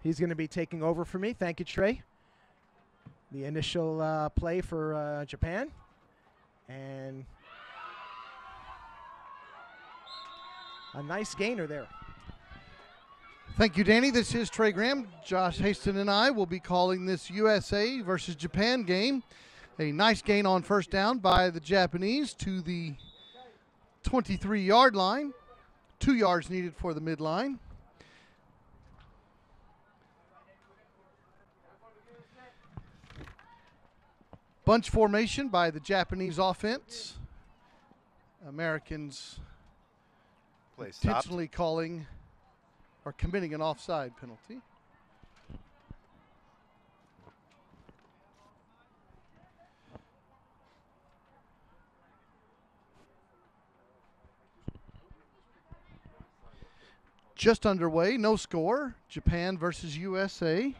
He's going to be taking over for me. Thank you, Trey. The initial play for Japan. And a nice gainer there. Thank you, Danny. This is Trey Graham. Josh Haston and I will be calling this USA versus Japan game. A nice gain on first down by the Japanese to the 23-yard line. 2 yards needed for the midline. Bunch formation by the Japanese offense. Americans intentionally calling or committing an offside penalty. Just underway, no score. Japan versus USA.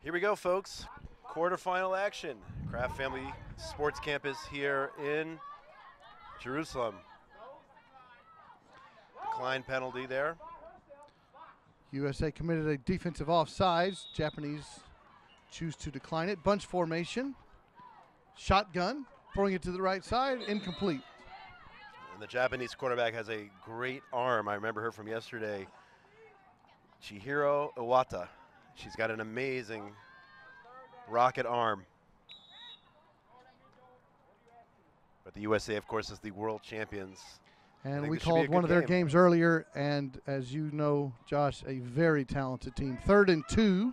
Here we go, folks. Quarterfinal action. Kraft Family Sports Campus here in Jerusalem. Decline penalty there. USA committed a defensive offsides. Japanese choose to decline it. Bunch formation. Shotgun, throwing it to the right side, incomplete. And the Japanese quarterback has a great arm. I remember her from yesterday. Chihiro Iwata. She's got an amazing rocket arm. But the USA, of course, is the world champions. And we called one of their games earlier, and as you know, Josh, a very talented team. 3rd and 2.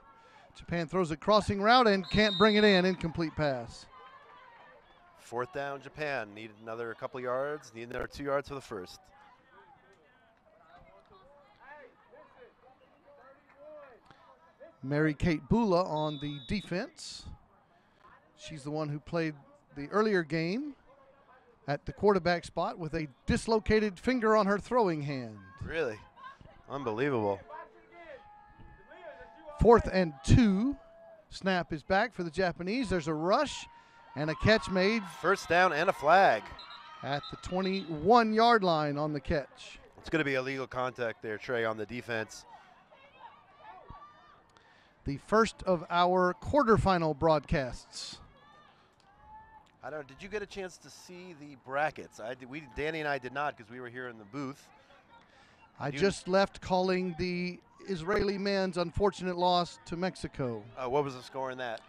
Japan throws a crossing route and can't bring it in. Incomplete pass. 4th down, Japan. Need another couple yards. Need another 2 yards for the first. Mary Kate Bula on the defense. She's the one who played the earlier game at the quarterback spot with a dislocated finger on her throwing hand. Really? Unbelievable. 4th and 2. Snap is back for the Japanese. There's a rush and a catch made. 1st down and a flag. At the 21-yard line on the catch. It's going to be illegal contact there, Trey, on the defense. The first of our quarterfinal broadcasts. I don't know, did you get a chance to see the brackets? Danny and I did not because we were here in the booth. I just left calling the Israeli men's unfortunate loss to Mexico. What was the score in that?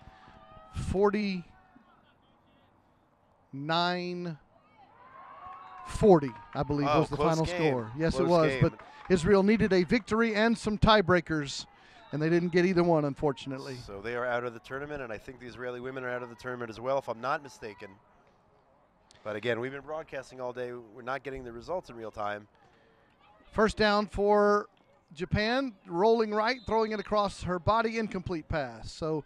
49-40, I believe, was the final score. Yes, it was. But Israel needed a victory and some tiebreakers, and they didn't get either one, unfortunately. So they are out of the tournament, and I think the Israeli women are out of the tournament as well, if I'm not mistaken. But again, we've been broadcasting all day. We're not getting the results in real time. First down for Japan, rolling right, throwing it across her body, incomplete pass. So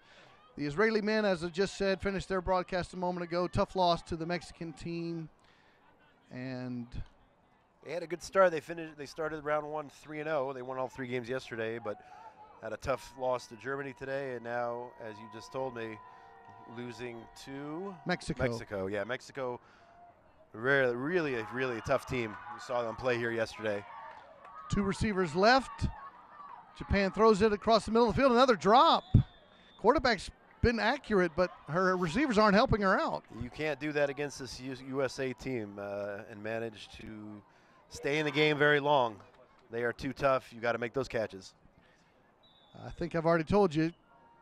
the Israeli men, as I just said, finished their broadcast a moment ago. Tough loss to the Mexican team. And they had a good start. They started round 1 3-0. They won all 3 games yesterday, but had a tough loss to Germany today, and now, as you just told me, losing to Mexico. Yeah, Mexico, really a tough team. We saw them play here yesterday. 2 receivers left. Japan throws it across the middle of the field. Another drop. Quarterback's been accurate, but her receivers aren't helping her out. You can't do that against this USA team and manage to stay in the game very long. They are too tough. You got to make those catches. I think I've already told you,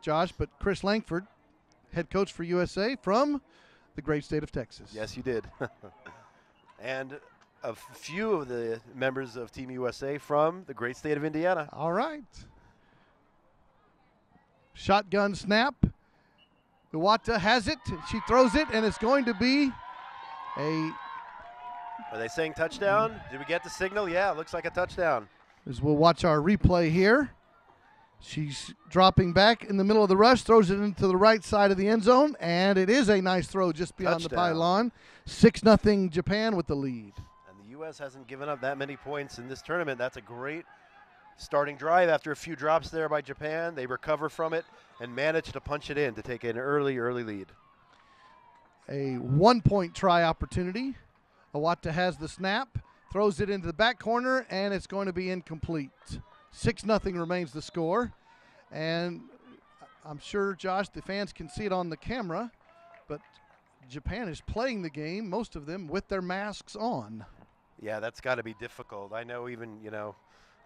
Josh, but Chris Langford, head coach for USA from the great state of Texas. Yes, you did. And a few of the members of Team USA from the great state of Indiana. All right. Shotgun snap. Iwata has it. She throws it, and it's going to be a... Are they saying touchdown? Did we get the signal? Yeah, it looks like a touchdown. As we'll watch our replay here. She's dropping back in the middle of the rush, throws it into the right side of the end zone, and it is a nice throw just beyond the pylon. 6-0 Japan with the lead. And the U.S. hasn't given up that many points in this tournament. That's a great starting drive after a few drops there by Japan. They recover from it and manage to punch it in to take an early lead. A 1-point try opportunity. Iwata has the snap, throws it into the back corner, and it's going to be incomplete. 6-0 remains the score. And I'm sure, Josh, the fans can see it on the camera, but Japan is playing the game, most of them, with their masks on. Yeah, that's got to be difficult. I know even,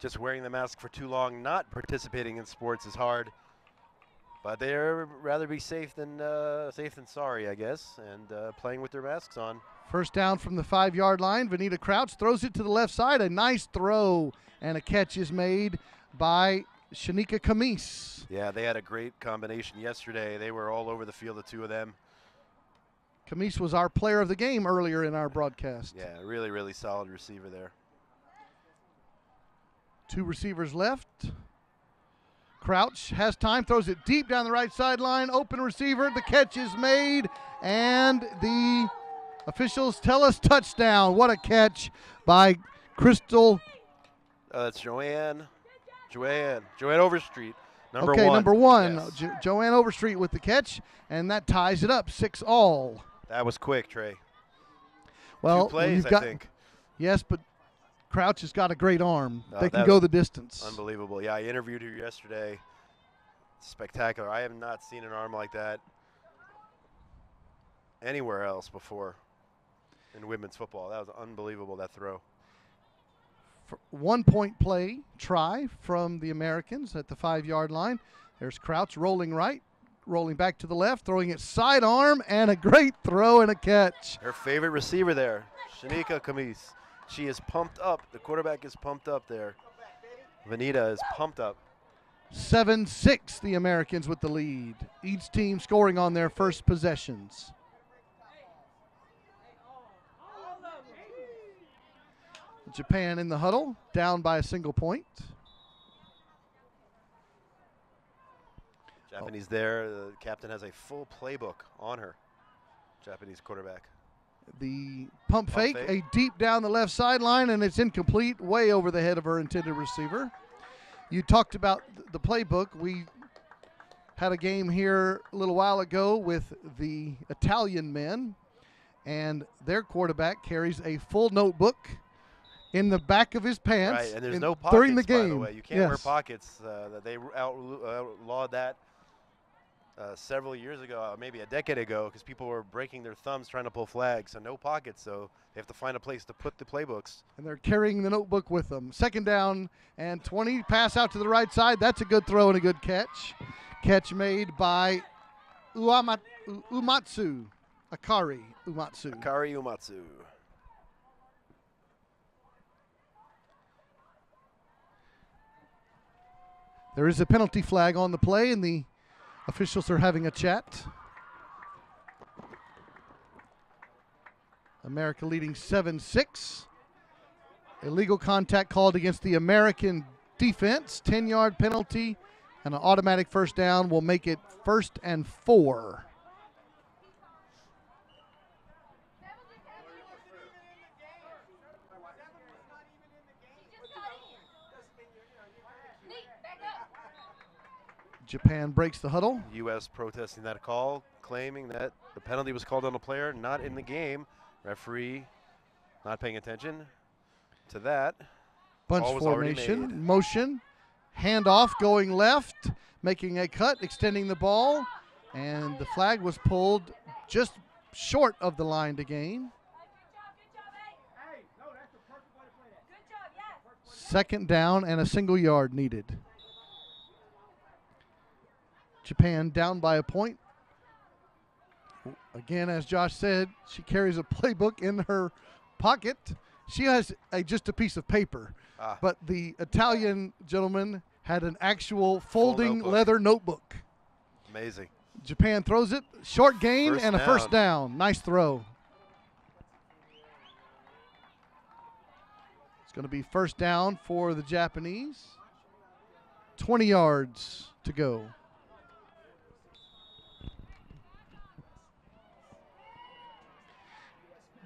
just wearing the mask for too long, not participating in sports is hard. But they'd rather be safe than sorry, I guess, and playing with their masks on. First down from the 5-yard line. Vanita Crouch throws it to the left side. A nice throw, and a catch is made by Shanika Kamis. Yeah, they had a great combination yesterday. They were all over the field, the two of them. Kamis was our player of the game earlier in our broadcast. Yeah, really, really solid receiver there. 2 receivers left. Crouch has time, throws it deep down the right sideline. Open receiver, the catch is made, and the officials tell us touchdown. What a catch by Crystal. That's Joanne Overstreet, number one. Okay, number 1. Yes. Joanne Overstreet with the catch, and that ties it up 6-all. That was quick, Trey. Well, 2 plays, you've got, I think. yes, but Crouch has got a great arm. They can that go was the distance. Unbelievable. Yeah, I interviewed her yesterday. Spectacular. I have not seen an arm like that anywhere else before in women's football. That was unbelievable, that throw. 1-point play, try from the Americans at the 5-yard line. There's Crouch rolling right, rolling back to the left, throwing it sidearm, and a great throw and a catch. Her favorite receiver there, Shanika Kamis. She is pumped up. The quarterback is pumped up there. Vanita is pumped up. 7-6, the Americans with the lead. Each team scoring on their first possessions. Japan in the huddle, down by a single point. Japanese there. The captain has a full playbook on her. Japanese quarterback. The pump fake, a deep down the left sideline, and it's incomplete, way over the head of her intended receiver. You talked about the playbook. We had a game here a little while ago with the Italian men, and their quarterback carries a full notebook in the back of his pants. Right, and there's no pockets, during the game. by the way. You can't wear pockets. They outlawed that several years ago, maybe a decade ago, because people were breaking their thumbs trying to pull flags. So no pockets, so they have to find a place to put the playbooks. And they're carrying the notebook with them. 2nd down and 20. Pass out to the right side. That's a good throw and a good catch. Catch made by Umatsu. Akari Umatsu. Akari Umatsu. There is a penalty flag on the play, and the officials are having a chat. America leading 7-6. Illegal contact called against the American defense. 10-yard penalty and an automatic first down will make it 1st and 4. Japan breaks the huddle. U.S. protesting that call, claiming that the penalty was called on a player not in the game. Referee not paying attention to that. Bunch formation, motion, handoff going left, making a cut, extending the ball, and the flag was pulled just short of the line to gain. 2nd down and a single yard needed. Japan down by a point. Again, as Josh said, she carries a playbook in her pocket. She has just a piece of paper, but the Italian gentleman had an actual folding leather notebook. Amazing. Japan throws it, short gain and a first down. Nice throw. It's going to be first down for the Japanese. 20 yards to go.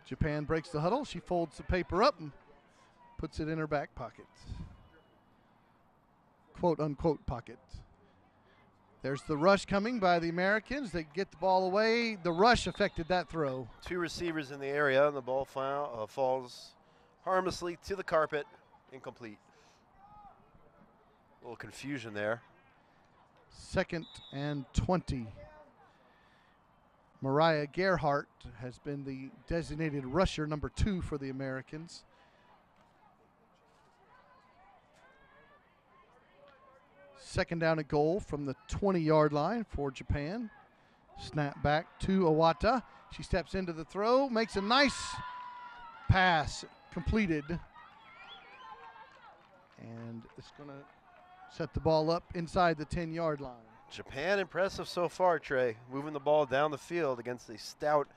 Japan breaks the huddle. She folds the paper up and puts it in her back pocket. Quote, unquote pocket. There's the rush coming by the Americans. They get the ball away. The rush affected that throw. 2 receivers in the area, and the ball falls harmlessly to the carpet. Incomplete. A little confusion there. 2nd and 20. Mariah Gerhardt has been the designated rusher, number 2 for the Americans. Second down and goal from the 20-yard line for Japan. Snap back to Iwata. She steps into the throw, makes a nice pass completed. And it's going to set the ball up inside the 10-yard line. Japan impressive so far, Trey. Moving the ball down the field against a stout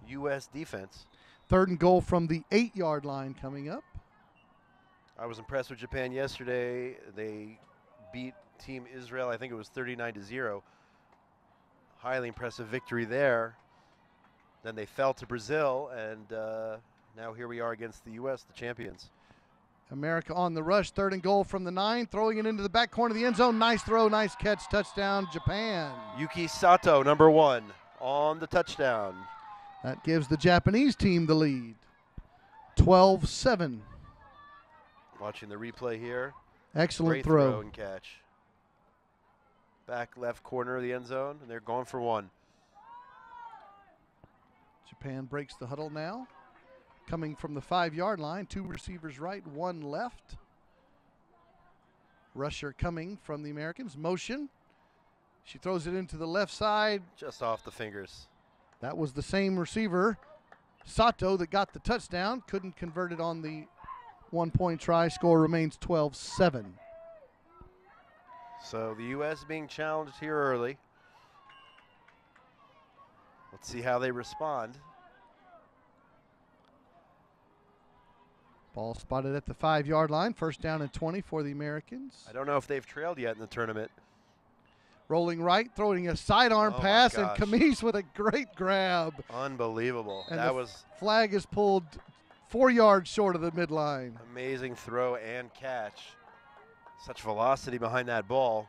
U.S. defense. 3rd and goal from the 8-yard line coming up. I was impressed with Japan yesterday. They beat Team Israel, I think it was 39-0. Highly impressive victory there. Then they fell to Brazil, and now here we are against the U.S., the champions. America on the rush, 3rd and goal from the 9, throwing it into the back corner of the end zone. Nice throw, nice catch, touchdown, Japan. Yuki Sato, number 1, on the touchdown. That gives the Japanese team the lead, 12-7. Watching the replay here. Excellent Great throw. and catch. Back left corner of the end zone, and they're going for 1. Japan breaks the huddle now. Coming from the 5-yard line, 2 receivers right, 1 left. Rusher coming from the Americans. Motion. She throws it into the left side. Just off the fingers. That was the same receiver, Sato, that got the touchdown. Couldn't convert it on the 1-point try. Score remains 12-7. So the U.S. being challenged here early. Let's see how they respond. Ball spotted at the 5-yard line. 1st down and 20 for the Americans. I don't know if they've trailed yet in the tournament. Rolling right, throwing a sidearm Oh my pass, and gosh. Camise with a great grab. Unbelievable. And That the was flag is pulled 4 yards short of the midline. amazing throw and catch. Such velocity behind that ball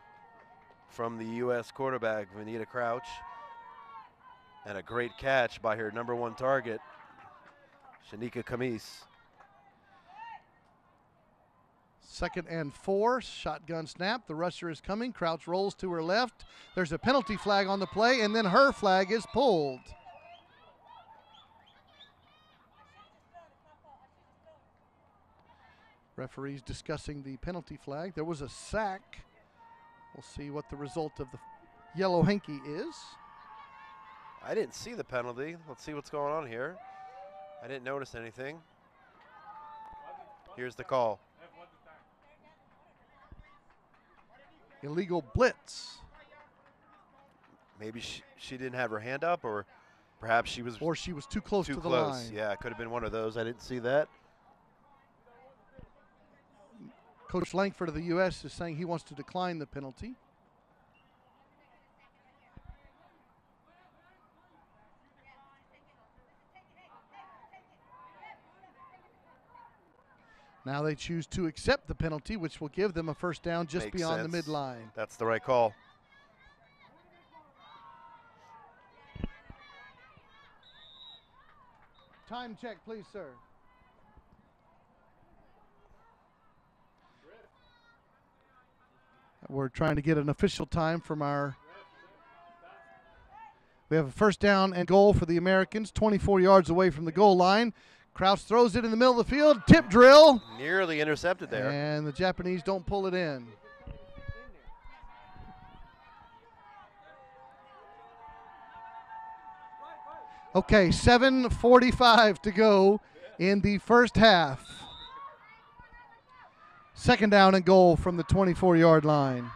from the U.S. quarterback, Vanita Crouch. And a great catch by her number 1 target, Shanika Camise. 2nd and 4, shotgun snap. The rusher is coming. Crouch rolls to her left. There's a penalty flag on the play, and then her flag is pulled. Referees discussing the penalty flag. There was a sack. We'll see what the result of the yellow hanky is. I didn't see the penalty. Let's see what's going on here. I didn't notice anything. Here's the call. Illegal blitz. Maybe she didn't have her hand up, or perhaps she was Or she was too close too to the close. line. Yeah, it could have been one of those. I didn't see that. Coach Langford of the U.S. is saying he wants to decline the penalty. Now they choose to accept the penalty, which will give them a 1st down just Makes beyond the sense. midline. That's the right call. Time check, please, sir. We're trying to get an official time from our. We have a 1st down and goal for the Americans, 24 yards away from the goal line. Crouch throws it in the middle of the field, tip drill, Nearly intercepted there. and the Japanese don't pull it in. Okay, 7:45 to go in the 1st half. 2nd down and goal from the 24-yard line.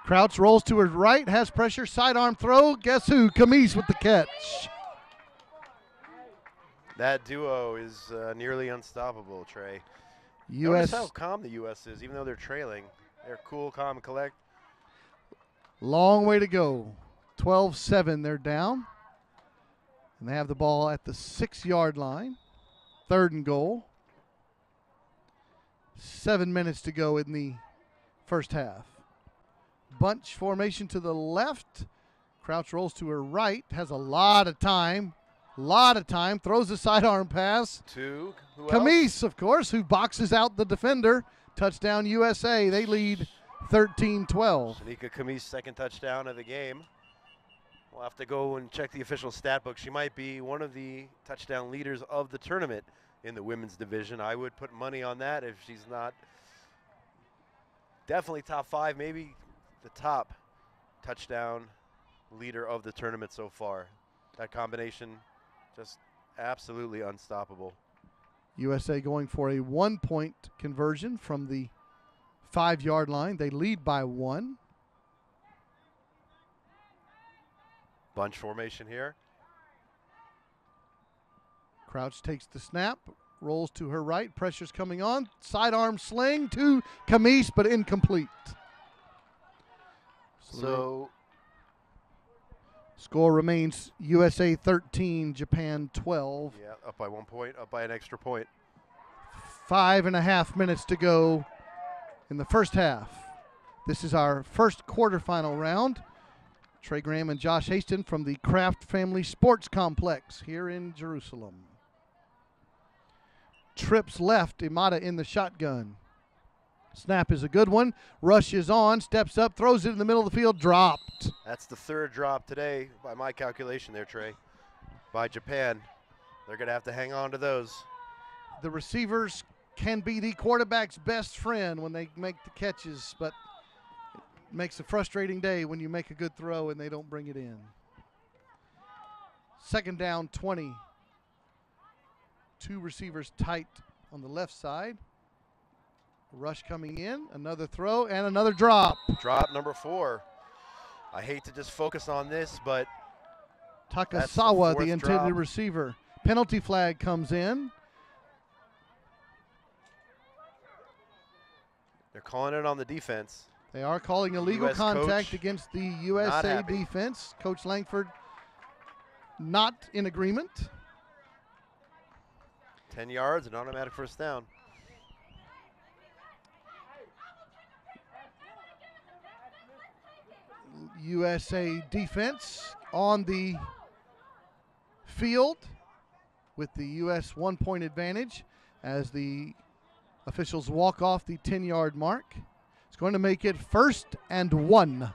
Crouch rolls to her right, has pressure, sidearm throw. Guess who? Camise with the catch. That duo is nearly unstoppable, Trey. U.S. Notice how calm the U.S. is, even though they're trailing. They're cool, calm, and collect. Long way to go. 12-7, they're down. And they have the ball at the 6-yard line. 3rd and goal. 7 minutes to go in the 1st half. Bunch formation to the left. Crouch rolls to her right. Has a lot of time. Throws a sidearm pass. Two. Who else? Camise, of course, who boxes out the defender. Touchdown USA. They lead 13-12. Shanika Camise, second touchdown of the game. We'll have to go and check the official stat book. She might be one of the touchdown leaders of the tournament in the women's division. I would put money on that if she's not. Definitely top 5, maybe the top touchdown leader of the tournament so far. That combination just absolutely unstoppable. USA going for a 1-point conversion from the 5-yard line. They lead by 1. Bunch formation here. Crouch takes the snap, rolls to her right. Pressure's coming on. Sidearm sling to Camise, but incomplete. So score remains USA 13, Japan 12. yeah, up by 1 point, up by an extra point. 5.5 minutes to go in the first half. This is our first quarterfinal round. Trey Graham and Josh Haston from the Kraft Family Sports Complex here in Jerusalem. Trips left, Imada in the shotgun. Snap is a good one. Rush is on, steps up, throws it in the middle of the field, dropped. That's the 3rd drop today by my calculation there, Trey, by Japan. They're going to have to hang on to those. The receivers can be the quarterback's best friend when they make the catches, but it makes a frustrating day when you make a good throw and they don't bring it in. Second down, 20. 2 receivers tight on the left side. Rush coming in, another throw, and another drop. Drop number 4. I hate to just focus on this, but Takasawa, the fourth intended drop. receiver. Penalty flag comes in. they're calling it on the defense. They are calling illegal US contact coach against the USA happy. defense. Coach Langford not in agreement. 10 yards, an automatic first down. USA defense on the field with the U.S. 1-point advantage as the officials walk off the 10-yard mark. It's going to make it 1st and 1.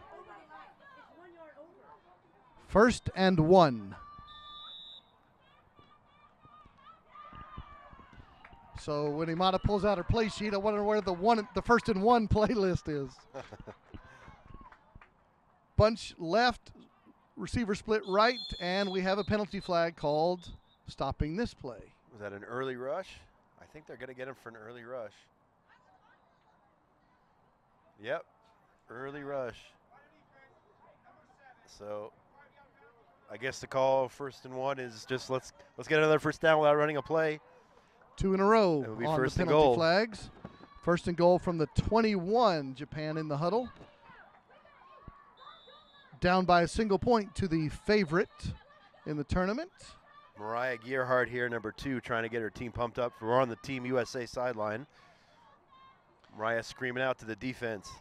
1st and 1. So when Imada pulls out her play sheet, I wonder where the 1st and 1 playlist is. Bunch left, receiver split right, and we have a penalty flag called stopping this play. Was that an early rush? I think they're going to get him for an early rush. Yep, early rush. So I guess the call 1st and 1 is just let's get another first down without running a play. 2 in a row It would be on the first and penalty goal. flags. 1st and goal from the 21, Japan in the huddle. Down by a single point to the favorite in the tournament. Mariah Gearhart here, number 2, trying to get her team pumped up. We're on the Team USA sideline. Mariah screaming out to the defense.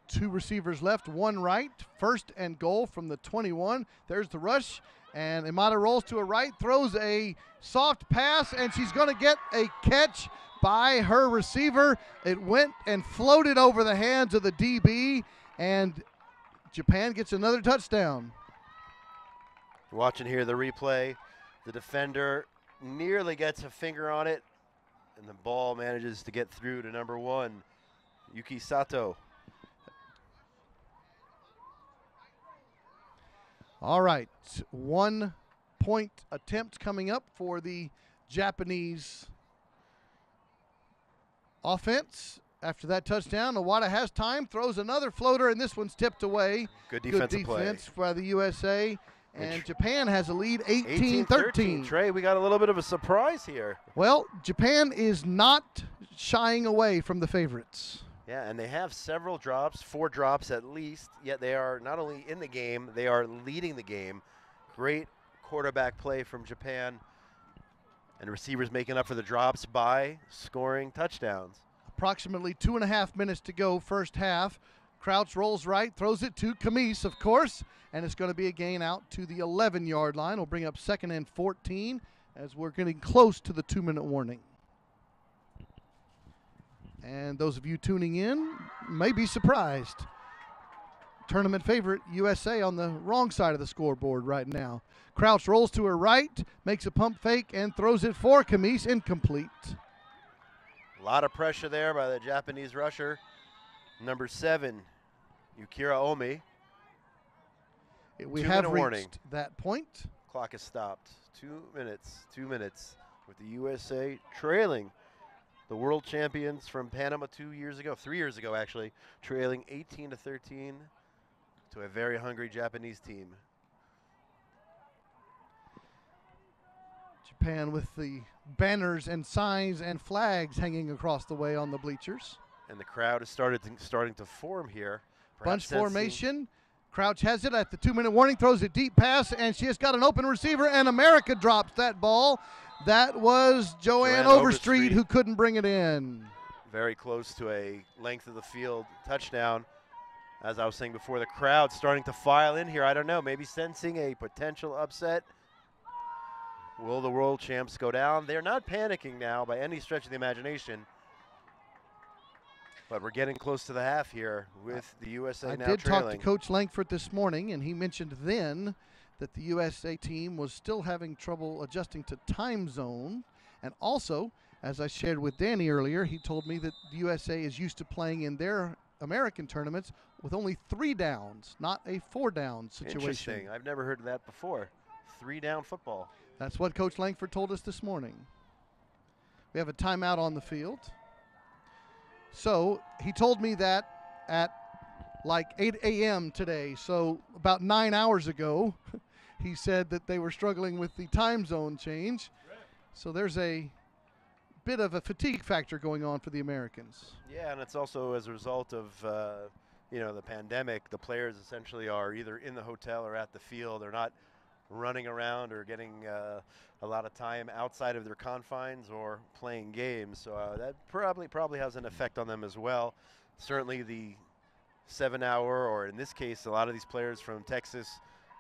2 receivers left, 1 right. 1st and goal from the 21. There's the rush, and Imada rolls to her right, throws a soft pass, and she's going to get a catch by her receiver. It went and floated over the hands of the DB, and Japan gets another touchdown. Watching here the replay. The defender nearly gets a finger on it, and the ball manages to get through to number 1, Yuki Sato. All right, 1-point attempt coming up for the Japanese offense. After that touchdown, Iwata has time, throws another floater, and this one's tipped away. Good Good defensive defense play. by the USA. And And Japan has a lead 18-13. 18-13. Trey, we got a little bit of a surprise here. Well, Japan is not shying away from the favorites. Yeah, and they have several drops, 4 drops at least, yet they are not only in the game, they are leading the game. Great quarterback play from Japan, and receivers making up for the drops by scoring touchdowns. Approximately 2.5 minutes to go first half. Crouch rolls right, throws it to Camise, of course, and it's going to be a gain out to the 11-yard line. We'll bring up 2nd and 14 as we're getting close to the 2-minute warning. And those of you tuning in may be surprised. Tournament favorite USA on the wrong side of the scoreboard right now. Crouch rolls to her right, makes a pump fake, and throws it for Camise, incomplete. A lot of pressure there by the Japanese rusher. Number 7, Yukira Omi. We have reached warning. that point. Clock is stopped. 2 minutes with the USA trailing the world champions from Panama 3 years ago actually, trailing 18-13 to a very hungry Japanese team. Japan with the banners and signs and flags hanging across the way on the bleachers. And the crowd is starting to form here. Bunch Perhaps formation. Crouch has it at the 2-minute warning, throws a deep pass, and she has got an open receiver, and America drops that ball. That was Joanne Overstreet who couldn't bring it in. Very close to a length of the field touchdown. As I was saying before, the crowd starting to file in here. I don't know, maybe sensing a potential upset. Will the world champs go down? They're not panicking now by any stretch of the imagination. But we're getting close to the half here with the USA now trailing. I did talk to Coach Langford this morning, and he mentioned then that the USA team was still having trouble adjusting to time zone. And also, as I shared with Danny earlier, he told me that the USA is used to playing in their American tournaments with only 3 downs, not a 4-down situation. Interesting. I've never heard of that before. 3-down football. That's what Coach Langford told us this morning. We have a timeout on the field. So he told me that at like 8 a.m. today, so about 9 hours ago, he said that they were struggling with the time zone change. So there's a bit of a fatigue factor going on for the Americans. Yeah, and it's also as a result of the pandemic. The players essentially are either in the hotel or at the field. They're not running around or getting a lot of time outside of their confines or playing games. So that probably has an effect on them as well. Certainly the 7-hour, or in this case, a lot of these players from Texas,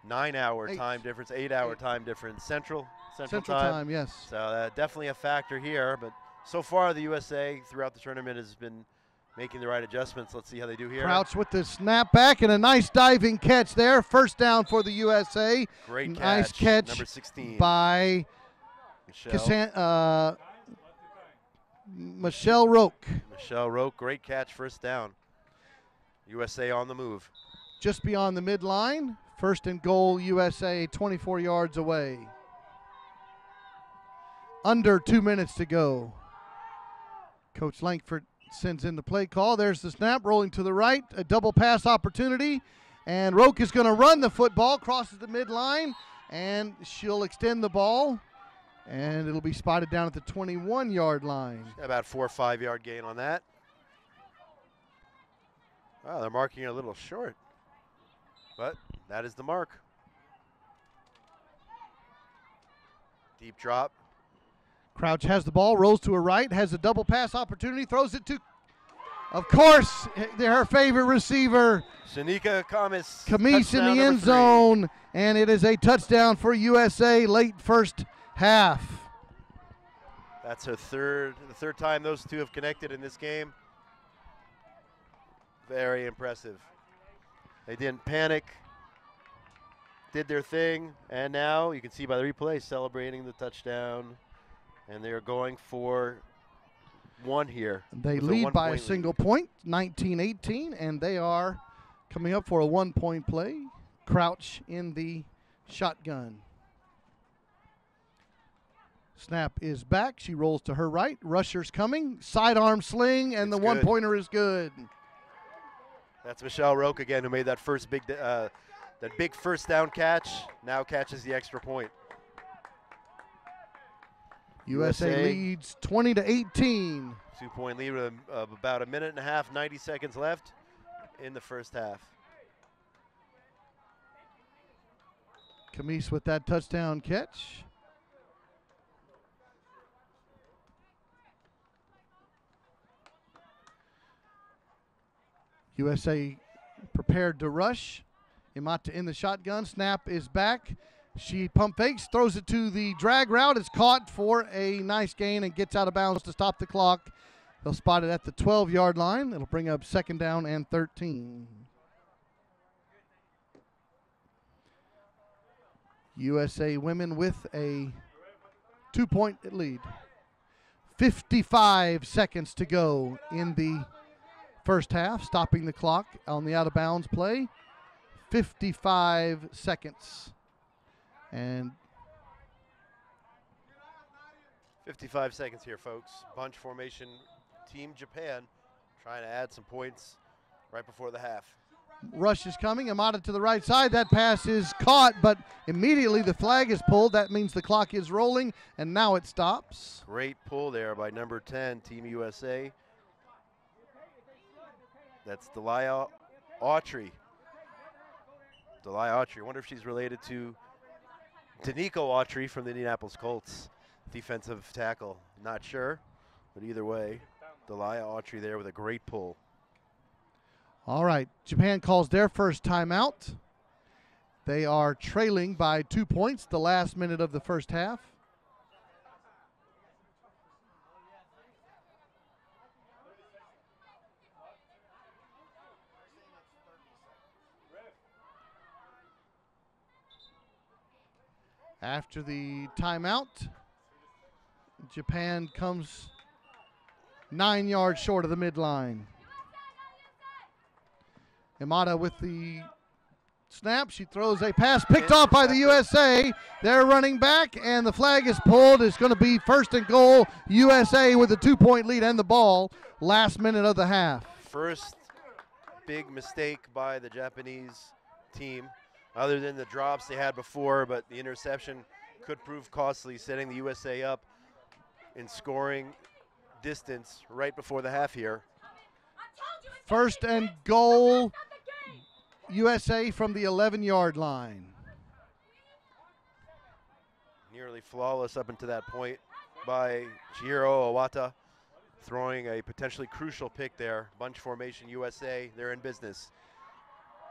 9-hour time difference, 8-hour time difference, Central time. Yes. So definitely a factor here. But so far, the USA throughout the tournament has been making the right adjustments. Let's see how they do here. Crouch with the snap back and a nice diving catch there. First down for the USA. Great catch. Nice catch number 16 by Michelle Roque. Michelle Roque, great catch, first down. USA on the move. Just beyond the midline. First and goal, USA 24 yards away. Under 2 minutes to go. Coach Langford sends in the play call. There's the snap, rolling to the right, a double pass opportunity, and Roque is going to run the football, crosses the midline, and she'll extend the ball, and it'll be spotted down at the 21-yard line. About 4 or 5 yard gain on that. Wow, they're marking it a little short, but that is the mark. Deep drop. Crouch has the ball, rolls to her right, has a double pass opportunity, throws it to, of course, her favorite receiver, Shanika Camise in the end zone, and it is a touchdown for USA late first half. That's the third time those two have connected in this game. Very impressive. They didn't panic, did their thing, and now you can see by the replay celebrating the touchdown. And they are going for one here. They lead by a single point, 19-18, and they are coming up for a 1-point play. Crouch in the shotgun. Snap is back. She rolls to her right. Rusher's coming. Sidearm sling, and the one-pointer is good. That's Michelle Roque again, who made that big first down catch. Now catches the extra point. USA leads 20-18. 2-point lead with about a minute and a half, 90 seconds left in the first half. Camise with that touchdown catch. USA prepared to rush. Imata in the shotgun. Snap is back. She pump fakes, throws it to the drag route. It's caught for a nice gain and gets out of bounds to stop the clock. They'll spot it at the 12-yard line. It'll bring up 2nd down and 13. USA women with a 2-point lead. 55 seconds to go in the first half, stopping the clock on the out-of-bounds play. 55 seconds. And 55 seconds here, folks. Bunch formation, Team Japan trying to add some points right before the half. Rush is coming. Imata to the right side. That pass is caught, but immediately the flag is pulled. That means the clock is rolling, and now it stops. Great pull there by number 10, Team USA. That's Delia Autry. Delia Autry. I wonder if she's related to Danico Autry from the Indianapolis Colts, defensive tackle. Not sure, but either way, Delia Autry there with a great pull. All right, Japan calls their first timeout. They are trailing by 2 points the last minute of the first half. After the timeout, Japan comes 9 yards short of the midline. Imata with the snap. She throws a pass picked off by the USA. They're running back, and the flag is pulled. It's going to be 1st and goal. USA with a 2-point lead and the ball last minute of the half. First big mistake by the Japanese team, other than the drops they had before, but the interception could prove costly, setting the USA up in scoring distance right before the half here. 1st and goal, USA from the 11-yard line. Nearly flawless up until that point by Chihiro Owata, throwing a potentially crucial pick there. Bunch formation USA, they're in business.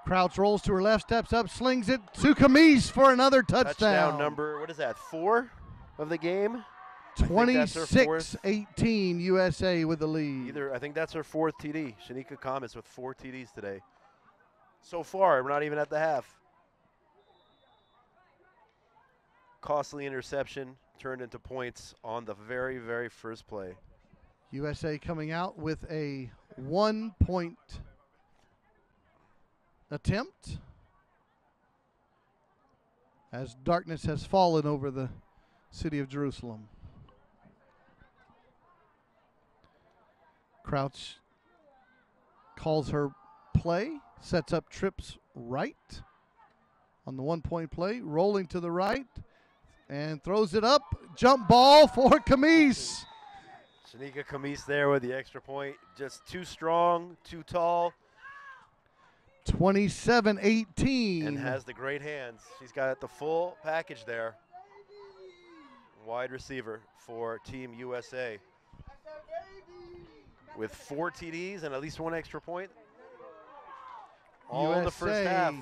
Crouch rolls to her left, steps up, slings it to Camise for another touchdown. Touchdown number, what is that, 4 of the game? 26-18 USA with the lead. I think that's her 4th TD. Shanika Camise with 4 TDs today. So far, we're not even at the half. Costly interception turned into points on the very, very first play. USA coming out with a 1-point attempt as darkness has fallen over the city of Jerusalem. Crouch calls her play, sets up trips right on the 1-point play, rolling to the right, and throws it up. Jump ball for Camise. Shanika Camise there with the extra point. Just too strong, too tall. 27-18. And has the great hands. She's got the full package there. Wide receiver for Team USA. With 4 TDs and at least 1 extra point. All USA in the first half.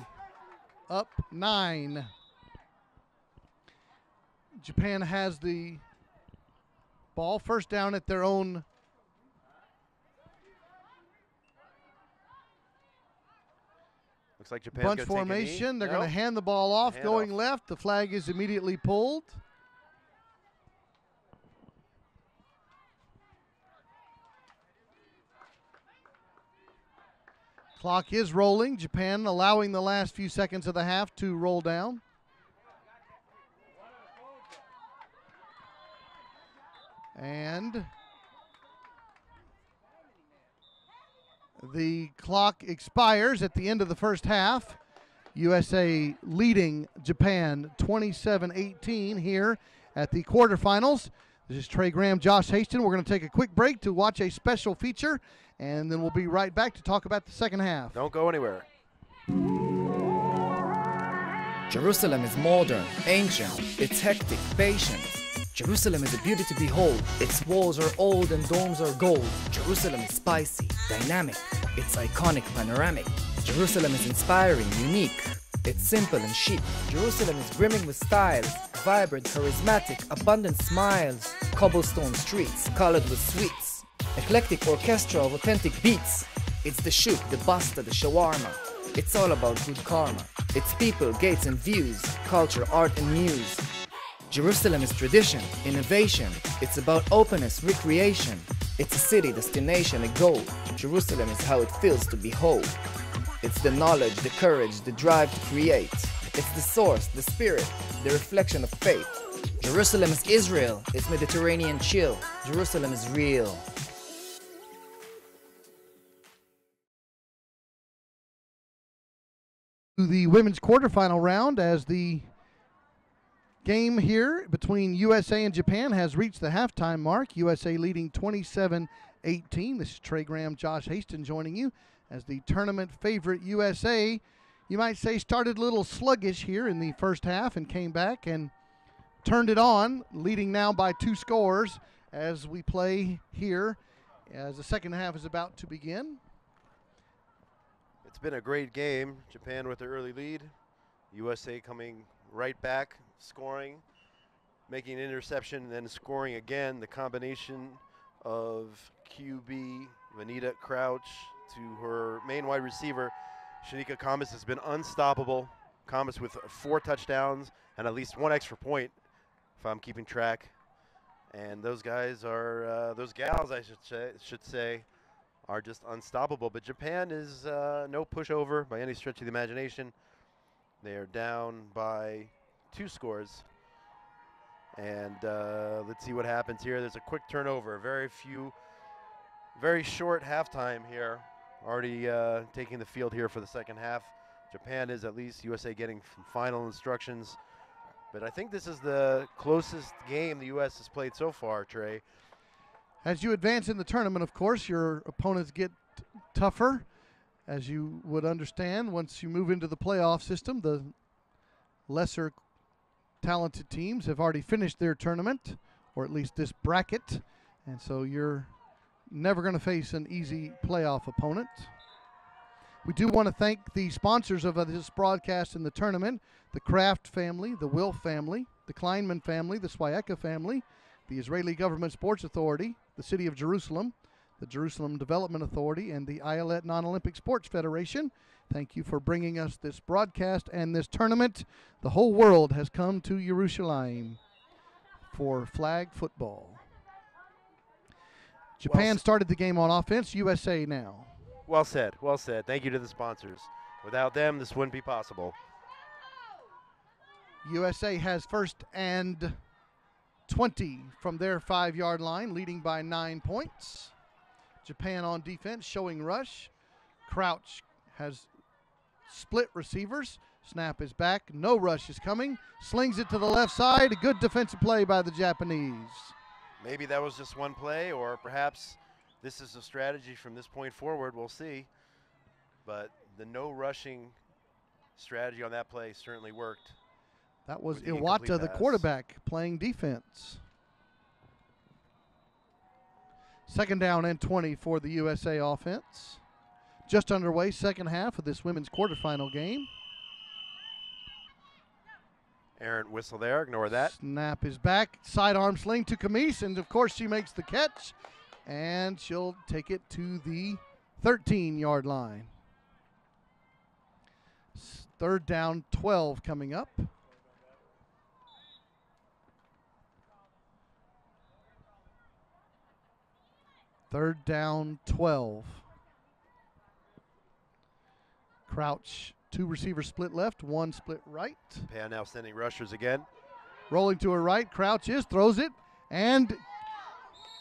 Up 9. Japan has the ball, 1st down at their own. Looks like Japan's Bunch gonna take a knee. formation. They're No. going to hand the ball off, Hand going off. left. The flag is immediately pulled. Clock is rolling. Japan allowing the last few seconds of the half to roll down. And the clock expires at the end of the first half. USA leading Japan 27-18 here at the quarterfinals. This is Trey Graham, Josh Haston. We're going to take a quick break to watch a special feature, and then we'll be right back to talk about the second half. Don't go anywhere. Jerusalem is modern, ancient, it's hectic, patient. Jerusalem is a beauty to behold. Its walls are old and domes are gold. Jerusalem is spicy, dynamic, it's iconic, panoramic. Jerusalem is inspiring, unique. It's simple and chic. Jerusalem is brimming with styles, vibrant, charismatic, abundant smiles. Cobblestone streets colored with sweets. Eclectic orchestra of authentic beats. It's the shuk, the basta, the shawarma. It's all about good karma. It's people, gates and views, culture, art and muse. Jerusalem is tradition, innovation. It's about openness, recreation. It's a city, destination, a goal. Jerusalem is how it feels to be whole. It's the knowledge, the courage, the drive to create. It's the source, the spirit, the reflection of faith. Jerusalem is Israel. It's Mediterranean chill. Jerusalem is real. To the women's quarterfinal round, as the game here between USA and Japan has reached the halftime mark. USA leading 27-18. This is Trey Graham, Josh Haston joining you as the tournament favorite USA, you might say, started a little sluggish here in the first half and came back and turned it on, leading now by 2 scores as we play here as the second half is about to begin. It's been a great game. Japan with the early lead. USA coming right back, scoring, making an interception, and then scoring again. The combination of QB Vanita Crouch to her main wide receiver, Shanika Kamas, has been unstoppable. Kamas with 4 touchdowns and at least 1 extra point, if I'm keeping track. And those guys are, those gals, I should say, are just unstoppable. But Japan is no pushover by any stretch of the imagination. They are down by 2 scores. And let's see what happens here. There's a quick turnover. Very short halftime here. Already taking the field here for the second half. Japan is, at least USA getting final instructions. But I think this is the closest game the U.S. has played so far, Trey. As you advance in the tournament, of course, your opponents get tougher, as you would understand. Once you move into the playoff system, the lesser talented teams have already finished their tournament, or at least this bracket, and so you're never going to face an easy playoff opponent. We do want to thank the sponsors of this broadcast and the tournament: the Kraft family, the Wilf family, the Kleinman family, the Swiecka family, the Israeli Government Sports Authority, the City of Jerusalem, the Jerusalem Development Authority, and the Ayelet Non-Olympic Sports Federation. Thank you for bringing us this broadcast and this tournament. The whole world has come to Jerusalem for flag football. Japan started the game on offense. USA now. Well said. Well said. Thank you to the sponsors. Without them, this wouldn't be possible. USA has first and 20 from their 5-yard line, leading by 9 points. Japan on defense, showing rush. Crouch has split receivers. Snap is back. No rush is coming. Slings it to the left side. A good defensive play by the Japanese. Maybe that was just one play, or perhaps this is a strategy from this point forward. We'll see. But the no rushing strategy on that play certainly worked. That was With the incomplete Iwata, the pass. quarterback, playing defense. Second down and 20 for the USA offense. Just underway, second half of this women's quarterfinal game. Errant whistle there. Ignore that. Snap is back. Sidearm sling to Kamis, and of course she makes the catch. And she'll take it to the 13-yard line. Third down, 12 coming up. Third down, 12. Crouch, 2 receivers split left, 1 split right. Japan now sending rushers again. Rolling to her right, Crouch throws it, and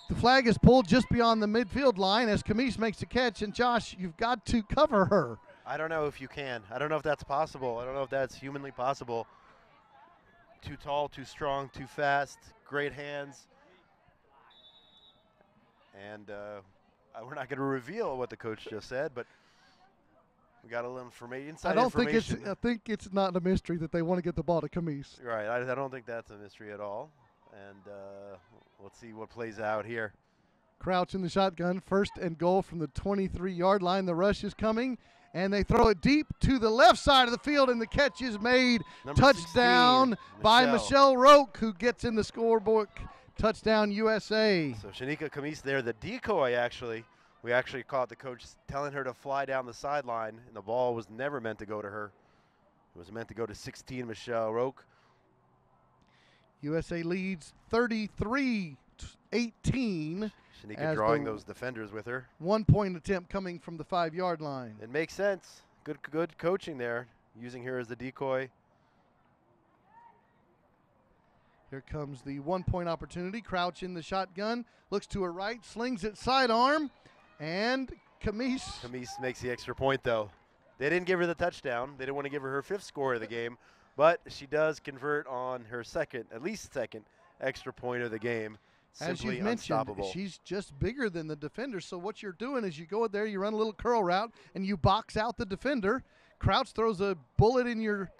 the flag is pulled just beyond the midfield line as Kamis makes the catch. And Josh, you've got to cover her. I don't know if you can. I don't know if that's possible. I don't know if that's humanly possible. Too tall, too strong, too fast, great hands. And we're not going to reveal what the coach just said, but we got a little inside information. I think it's not a mystery that they want to get the ball to Kamis. Right, I don't think that's a mystery at all. And let's see what plays out here. Crouch in the shotgun, first and goal from the 23-yard line. The rush is coming, and they throw it deep to the left side of the field, and the catch is made. Number Touchdown 16, by Michelle Roque, who gets in the scorebook. Touchdown USA. So Shanika Kamis there, the decoy actually. We actually caught the coach telling her to fly down the sideline, and the ball was never meant to go to her. It was meant to go to 16, Michelle Roque. USA leads 33-18. Shanika drawing those defenders with her. 1 point attempt coming from the 5-yard line. It makes sense. Good coaching there, using her as the decoy. Here comes the 1 point opportunity. Crouch in the shotgun, looks to her right, slings it sidearm, and Kamis makes the extra point though. They didn't give her the touchdown. They didn't want to give her her 5th score of the game, but she does convert on her at least second extra point of the game. As Simply you mentioned, unstoppable. she's just bigger than the defender. So what you're doing is you go in there, you run a little curl route, and you box out the defender. Crouch throws a bullet in your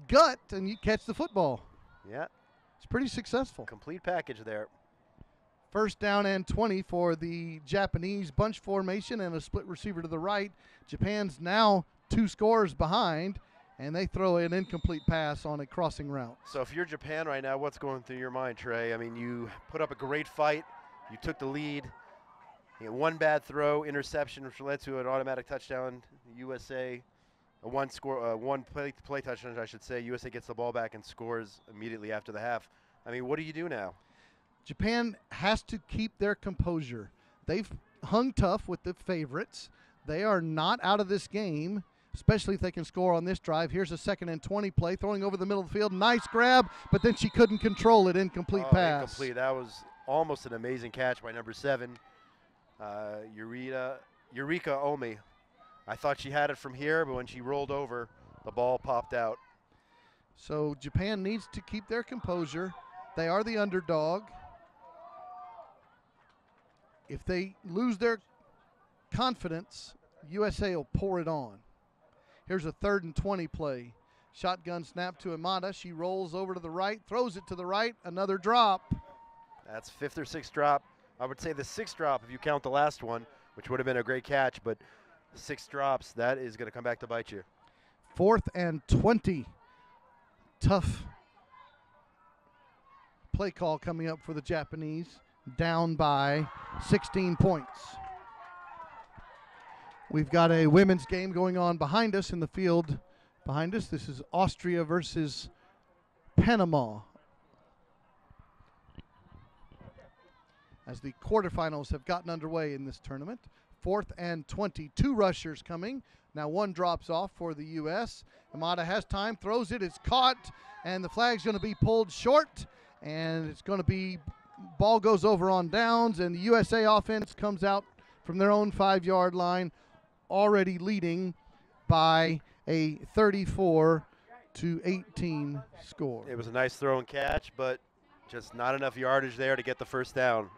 gut, and you catch the football. Yeah, It's pretty successful. complete package there. First down and 20 for the Japanese bunch formation and a split receiver to the right. Japan's now 2 scores behind, and they throw an incomplete pass on a crossing route. So if you're Japan right now, what's going through your mind, Trey? I mean, you put up a great fight. You took the lead. You had one bad throw, interception, which led to an automatic touchdown. USA, a one play touchdown, I should say. USA gets the ball back and scores immediately after the half. I mean, what do you do now? Japan has to keep their composure. They've hung tough with the favorites. They are not out of this game, especially if they can score on this drive. Here's a 2nd and 20 play, throwing over the middle of the field. Nice grab, but then she couldn't control it. Incomplete pass. Incomplete. That was almost an amazing catch by number 7, Eureka Omi. I thought she had it from here, but when she rolled over, the ball popped out. So Japan needs to keep their composure. They are the underdog. If they lose their confidence, USA will pour it on. Here's a 3rd and 20 play. Shotgun snap to Imada. She rolls over to the right, throws it to the right, another drop. That's 5th or 6th drop. I would say the 6th drop if you count the last one, which would have been a great catch, but 6 drops, that is going to come back to bite you. 4th and 20. Tough play call coming up for the Japanese. Down by 16 points. We've got a women's game going on behind us in the field. Behind us, this is Austria versus Panama. As the quarterfinals have gotten underway in this tournament. 4th and 20. 2 rushers coming. Now 1 drops off for the U.S. Imada has time, throws it, it's caught, and the flag's going to be pulled short, and it's going to be, ball goes over on downs, and the USA offense comes out from their own 5-yard line, already leading by a 34-18 score. It was a nice throw and catch, but just not enough yardage there to get the first down.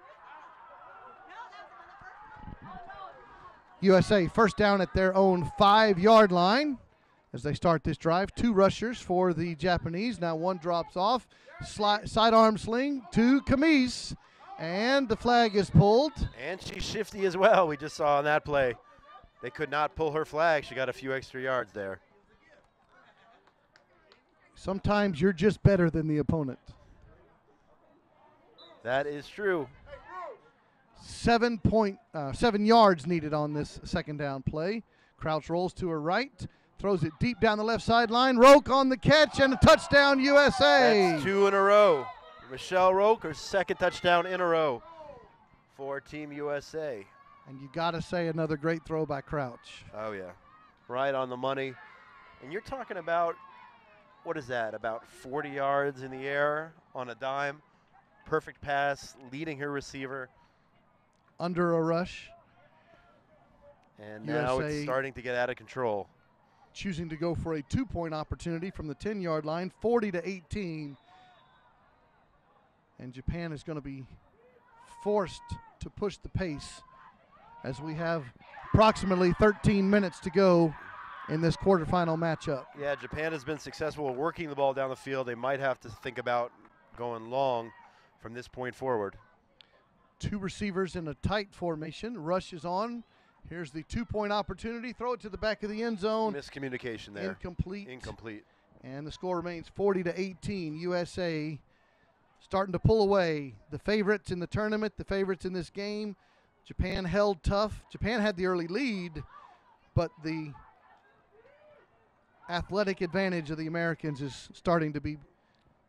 USA first down at their own 5-yard line as they start this drive. 2 rushers for the Japanese. Now 1 drops off. Sidearm sling to Kamis, and the flag is pulled. And she's shifty as well. We just saw on that play. They could not pull her flag. She got a few extra yards there. Sometimes you're just better than the opponent. That is true. 7 yards needed on this 2nd down play. Crouch rolls to her right, throws it deep down the left sideline. Roque on the catch, and a touchdown USA. That's 2 in a row. Michelle Roque, her 2nd touchdown in a row for Team USA. And you got to say another great throw by Crouch. Oh, yeah. Right on the money. And you're talking about, what is that, about 40 yards in the air on a dime. Perfect pass, leading her receiver. Under a rush. And now USA it's starting to get out of control. Choosing to go for a 2-point opportunity from the 10-yard line, 40-18. And Japan is going to be forced to push the pace as we have approximately 13 minutes to go in this quarterfinal matchup. Yeah, Japan has been successful at working the ball down the field. They might have to think about going long from this point forward. 2 receivers in a tight formation. Rush is on. Here's the 2-point opportunity. Throw it to the back of the end zone. Miscommunication there. Incomplete. Incomplete. And the score remains 40-18. USA starting to pull away. The favorites in the tournament, the favorites in this game. Japan held tough. Japan had the early lead, but the athletic advantage of the Americans is starting to be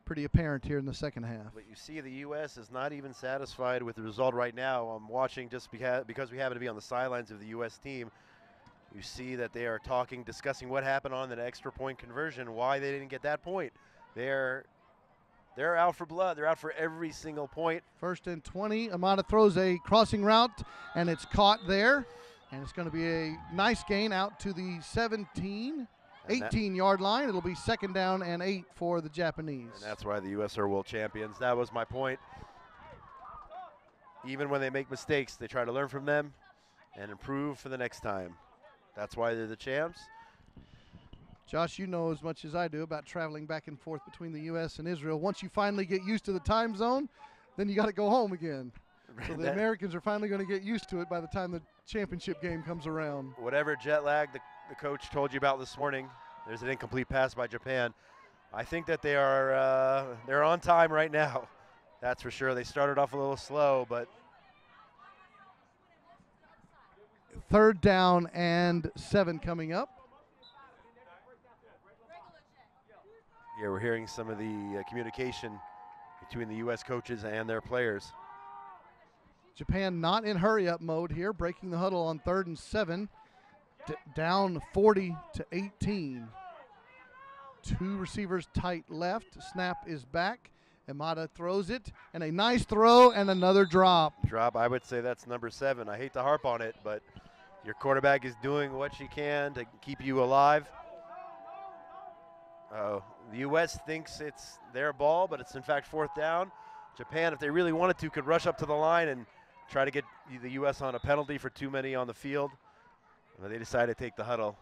pretty apparent here in the second half. But you see the U.S. is not even satisfied with the result right now. I'm watching just because we happen to be on the sidelines of the U.S. team. You see that they are discussing what happened on that extra point conversion, why they didn't get that point. They're out for blood. They're out for every single point. 1st and 20. Amada throws a crossing route, and it's caught there. And it's going to be a nice gain out to the 18-yard line. It'll be 2nd down and 8 for the Japanese. And that's why the U.S. are world champions. That was my point. Even when they make mistakes, they try to learn from them and improve for the next time. That's why they're the champs. Josh, you know as much as I do about traveling back and forth between the U.S. and Israel. Once you finally get used to the time zone, then you got to go home again. So the Americans are finally going to get used to it by the time the championship game comes around. Whatever jet lag the coach told you about this morning, there's an incomplete pass by Japan. I think that they're on time right now. That's for sure. They started off a little slow, but 3rd down and 7 coming up. Here we're hearing some of the communication between the U.S. coaches and their players. Japan not in hurry-up mode here, breaking the huddle on 3rd and 7, down 40-18. 2 receivers tight left. Snap is back. Amada throws it, and a nice throw and another drop. I would say that's number 7. I hate to harp on it, but your quarterback is doing what she can to keep you alive. The U.S. thinks it's their ball, but it's in fact 4th down. Japan, if they really wanted to, could rush up to the line and try to get the U.S. on a penalty for too many on the field. But they decided to take the huddle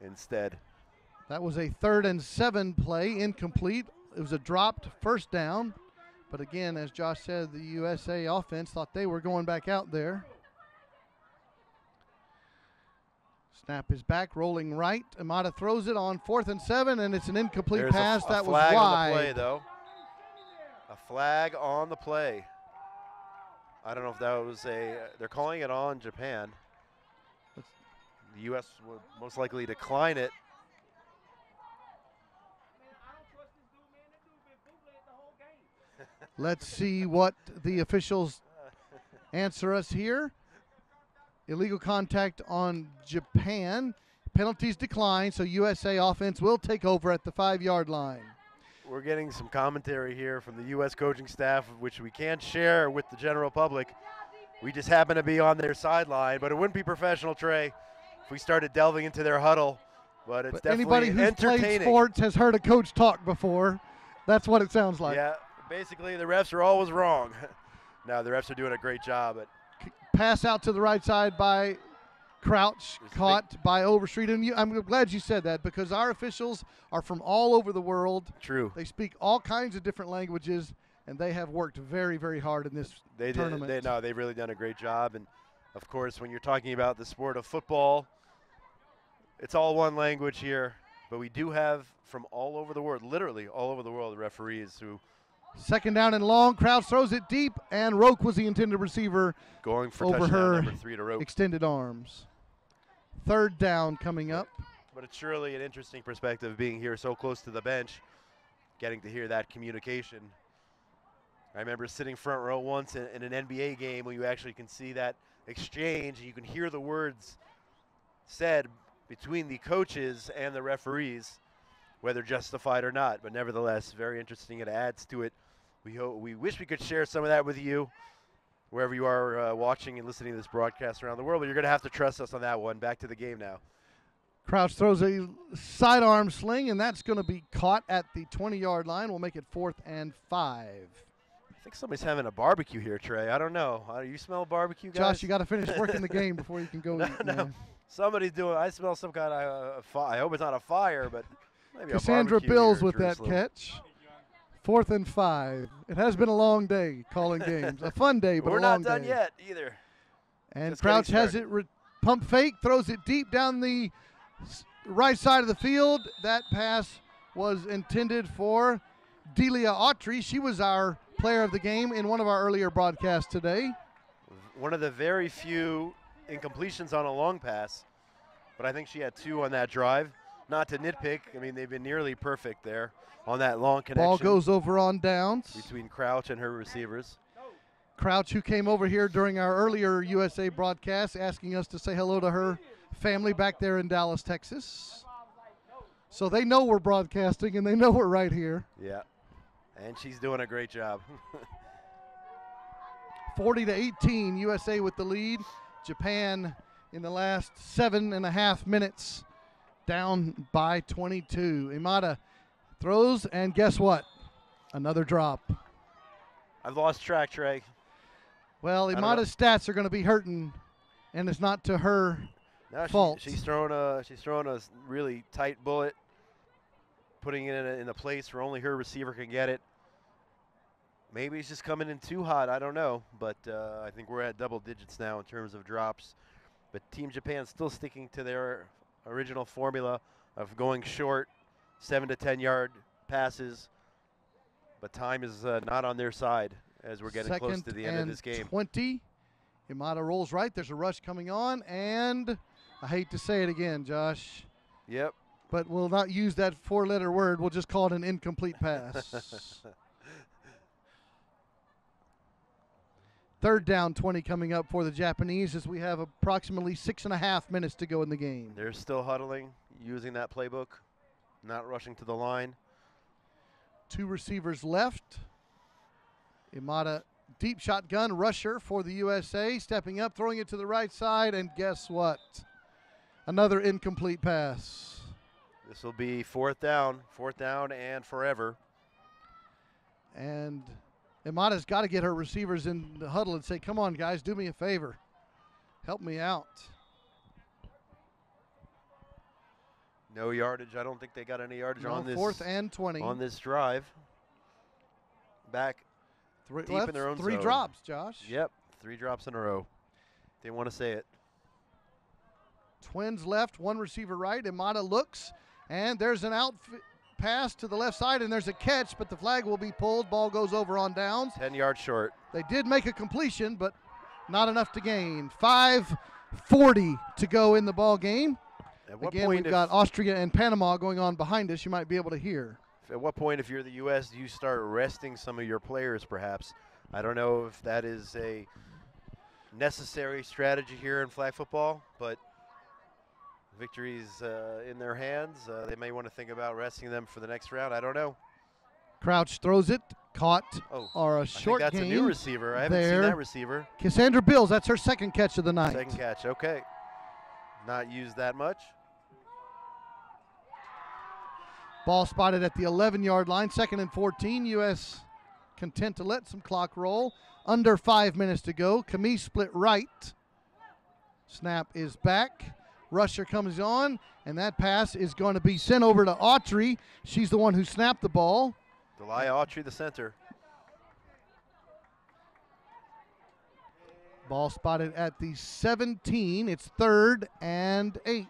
instead. That was a 3rd and 7 play, incomplete. It was a dropped 1st down. But again, as Josh said, the USA offense thought they were going back out there. Snap is back, rolling right. Amada throws it on 4th and 7, and it's an incomplete pass. That was wide. A flag on the play, though. A flag on the play. I don't know if that was they're calling it on Japan. The U.S. would most likely decline it. Let's see what the officials answer us here. Illegal contact on Japan. Penalties decline, so USA offense will take over at the 5-yard line. We're getting some commentary here from the U.S. coaching staff, which we can't share with the general public. We just happen to be on their sideline, but it wouldn't be professional, Trey, if we started delving into their huddle. But it's definitely anybody who's entertaining. Played sports has heard a coach talk before. That's what it sounds like. Yeah, basically the refs are always wrong. No, the refs are doing a great job. Pass out to the right side by Crouch, caught by Overstreet. And I'm glad you said that, because our officials are from all over the world. True. They speak all kinds of different languages, and they have worked very, very hard in this tournament. They've really done a great job. And, of course, when you're talking about the sport of football, it's all one language here. But we do have from all over the world, literally all over the world, referees who 2nd down and long. Crouch throws it deep, and Roque was the intended receiver. Going for over touchdown her number 3 to Roque. Extended arms. 3rd down coming up. But it's surely an interesting perspective being here so close to the bench, getting to hear that communication. I remember sitting front row once in an NBA game where you actually can see that exchange, and you can hear the words said between the coaches and the referees, whether justified or not. But nevertheless, very interesting. It adds to it. We wish we could share some of that with you wherever you are watching and listening to this broadcast around the world, but you're going to have to trust us on that one. Back to the game now. Crouch throws a sidearm sling, and that's going to be caught at the 20-yard line. We'll make it 4th and 5. I think somebody's having a barbecue here, Trey. I don't know. You smell barbecue, guys? Josh, you got to finish working the game before you can go eat. No. Somebody's doing. I smell some kind of I hope it's not a fire, but maybe Cassandra a barbecue Bills here in with that Jerusalem. catch. 4th and 5. It has been a long day calling games. A fun day, but We're a long not done day. yet either. And Just Crouch getting has it Pump fake, throws it deep down the right side of the field. That pass was intended for Delia Autry. She was our player of the game in one of our earlier broadcasts today. One of the very few incompletions on a long pass, but I think she had 2 on that drive. Not to nitpick, I mean, they've been nearly perfect there on that long connection. Ball goes over on downs. Between Crouch and her receivers. Crouch, who came over here during our earlier USA broadcast, asking us to say hello to her family back there in Dallas, Texas. So they know we're broadcasting and they know we're right here. Yeah, and she's doing a great job. 40-18, USA with the lead. Japan in the last 7.5 minutes down by 22. Imada throws, and guess what? Another drop. I've lost track, Trey. Well, Imada's stats are going to be hurting, and it's not to her fault. She's throwing a really tight bullet, putting it in a place where only her receiver can get it. Maybe it's just coming in too hot. I don't know, but I think we're at double digits now in terms of drops. But Team Japan still sticking to their original formula of going short, 7 to 10 yard passes. But time is not on their side as we're getting close to the end of this game. 20. Imada rolls right. There's a rush coming on, and I hate to say it again, Josh. Yep. But we'll not use that 4-letter word. We'll just call it an incomplete pass. Third down, 20 coming up for the Japanese as we have approximately 6.5 minutes to go in the game. They're still huddling, using that playbook, not rushing to the line. 2 receivers left. Imada, deep shotgun rusher for the USA, stepping up, throwing it to the right side, and guess what? Another incomplete pass. This will be fourth down and forever. And Imada's got to get her receivers in the huddle and say, come on, guys, do me a favor. Help me out. No yardage. I don't think they got any yardage on this. 4th and 20. On this drive. Back deep in their own 3 zone. drops, Josh. Yep, 3 drops in a row. Didn't want to say it. Twins left, 1 receiver right. Imada looks, and there's an out pass to the left side, and there's a catch, but the flag will be pulled. Ball goes over on downs. 10 yards short. They did make a completion, but not enough to gain. 5:40 to go in the ball game. At what Again, point we've got Austria and Panama going on behind us. You might be able to hear. At what point, if you're the U.S., do you start resting some of your players, perhaps? I don't know if that is a necessary strategy here in flag football, but victory's in their hands. They may want to think about resting them for the next round. I don't know. Crouch throws it, caught, Oh, or a I short think that's gain. a new receiver. I haven't seen there. that receiver. Cassandra Bills, that's her second catch of the night. Second catch, okay. Not used that much. Ball spotted at the 11-yard line, 2nd and 14. U.S. content to let some clock roll. Under 5 minutes to go. Camise split right. Snap is back. Rusher comes on, and that pass is going to be sent over to Autry. She's the one who snapped the ball. Delia Autry, the center. Ball spotted at the 17. It's 3rd and 8.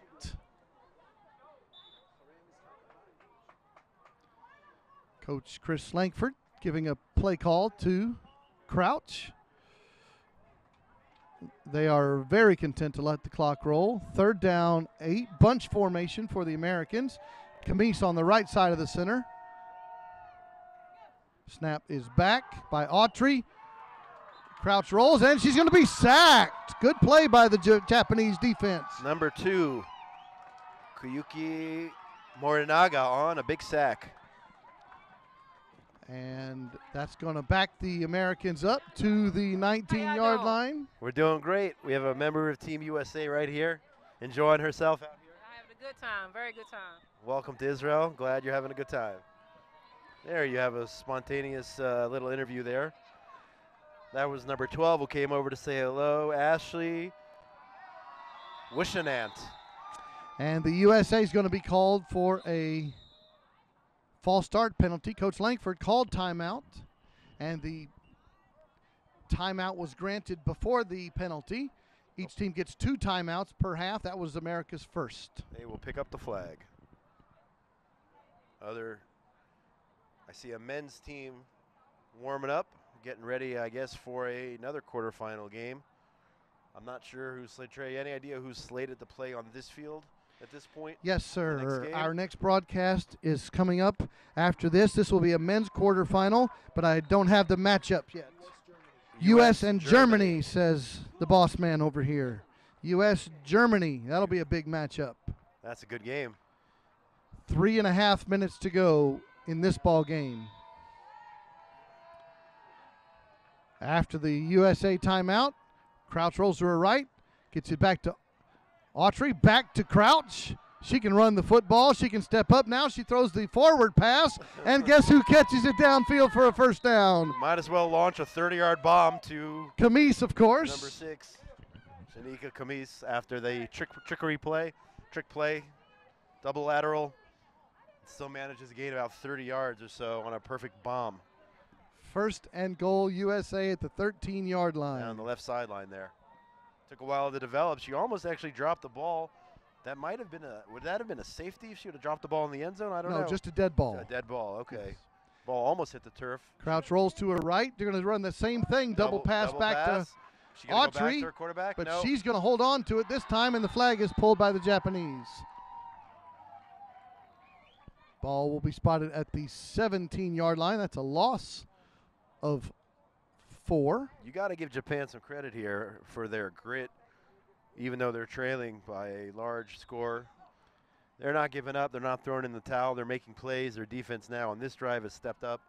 Coach Chris Langford giving a play call to Crouch. They are very content to let the clock roll. 3rd down, 8. Bunch formation for the Americans. Camise on the right side of the center. Snap is back by Autry. Crouch rolls, and she's going to be sacked. Good play by the Japanese defense. Number 2, Kuyuki Morinaga on a big sack. And that's going to back the Americans up to the 19-yard line. We're doing great. We have a member of Team USA right here, enjoying herself out here. I'm having a good time, very good time. Welcome to Israel. Glad you're having a good time. There you have a spontaneous little interview there. That was number 12 who came over to say hello, Ashley Wishanant. And the USA is going to be called for a false start penalty. Coach Langford called timeout, and the timeout was granted before the penalty. Each team gets 2 timeouts per half. That was America's first. They will pick up the flag. I see a men's team warming up, getting ready, I guess, for another quarterfinal game. I'm not sure who's slated. Trey, any idea who's slated to play on this field at this point? Yes, sir. next game? Our next broadcast is coming up after this. This will be a men's quarterfinal, but I don't have the matchup yet. U.S. and Germany, says the boss man over here. U.S. Germany. That'll be a big matchup. That's a good game. 3.5 minutes to go in this ball game. After the USA timeout, Crouch rolls to her right, gets it back to Autry, back to Crouch. She can run the football. She can step up now. She throws the forward pass, and guess who catches it downfield for a first down? Might as well launch a 30-yard bomb to Camise, of course. number 6, Shanika Camise, after the trick play, double lateral. Still manages to gain about 30 yards or so on a perfect bomb. First and goal, USA at the 13-yard Down line. on the left sideline there. Took a while to develop. She almost actually dropped the ball. That might have been would that have been a safety if she would have dropped the ball in the end zone? I don't know. No, just a dead ball. A dead ball, okay. Ball almost hit the turf. Crouch rolls to her right. They're going to run the same thing, double pass back pass. to She gonna go back Autry, to her quarterback? but No. she's going to hold on to it this time, and the flag is pulled by the Japanese. Ball will be spotted at the 17-yard line. That's a loss of 4. You got to give Japan some credit here for their grit, even though they're trailing by a large score. They're not giving up. They're not throwing in the towel. They're making plays. Their defense now on this drive has stepped up.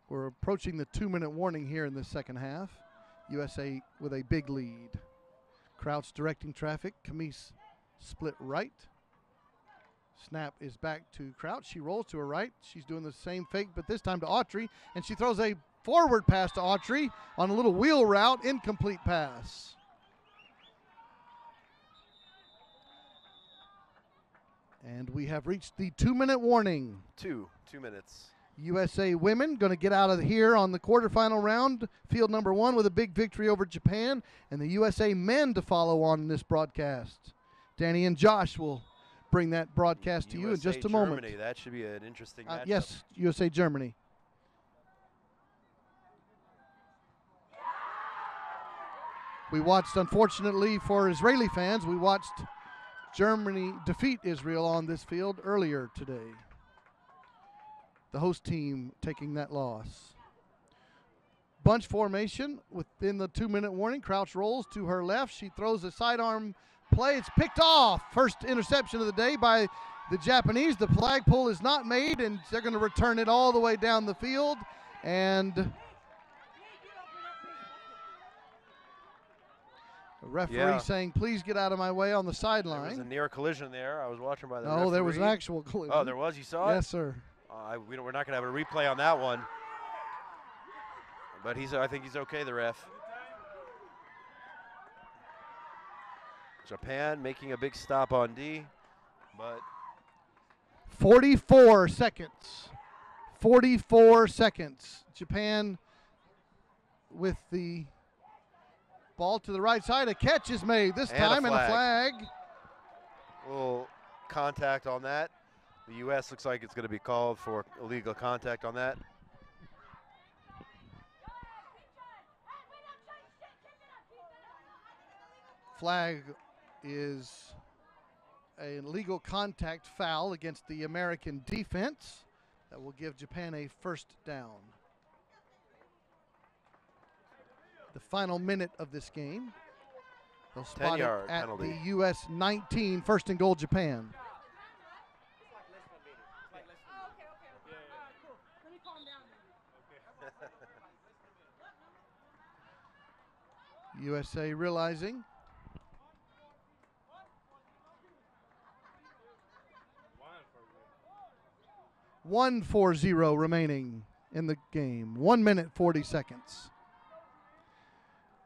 We're approaching the 2-minute warning here in the second half. USA with a big lead. Crouch directing traffic. Camise split right. Snap is back to Crouch. She rolls to her right. She's doing the same fake, but this time to Autry, and she throws a forward pass to Autry on a little wheel route, incomplete pass. And we have reached the 2-minute warning. 2 minutes. USA women going to get out of here on the quarterfinal round, field number 1, with a big victory over Japan, and the USA men to follow on in this broadcast. Danny and Josh will bring that broadcast to you in just a moment. Germany, that should be an interesting matchup. Yes, USA Germany. We watched, unfortunately for Israeli fans, we watched Germany defeat Israel on this field earlier today. The host team taking that loss. Bunch formation within the 2-minute warning. Crouch rolls to her left. She throws a sidearm play. It's picked off. First interception of the day by the Japanese. The flagpole is not made, and they're going to return it all the way down the field. And the referee saying, please get out of my way on the sideline. There was a near collision there. I was watching by the No, referee. there was an actual collision. Oh, there was? You saw it? Yes, sir. We're not going to have a replay on that one. But I think he's okay, the ref. Japan making a big stop on D, but 44 seconds. 44 seconds. Japan with the ball to the right side. A catch is made this time, and a flag. A little contact on that. The U.S. looks like it's going to be called for illegal contact on that. Flag is a legal contact foul against the American defense that will give Japan a first down. The final minute of this game. They'll spot it at penalty. the U.S. 19, first and goal, Japan. USA realizing 1-4-0 remaining in the game. 1 minute, 40 seconds.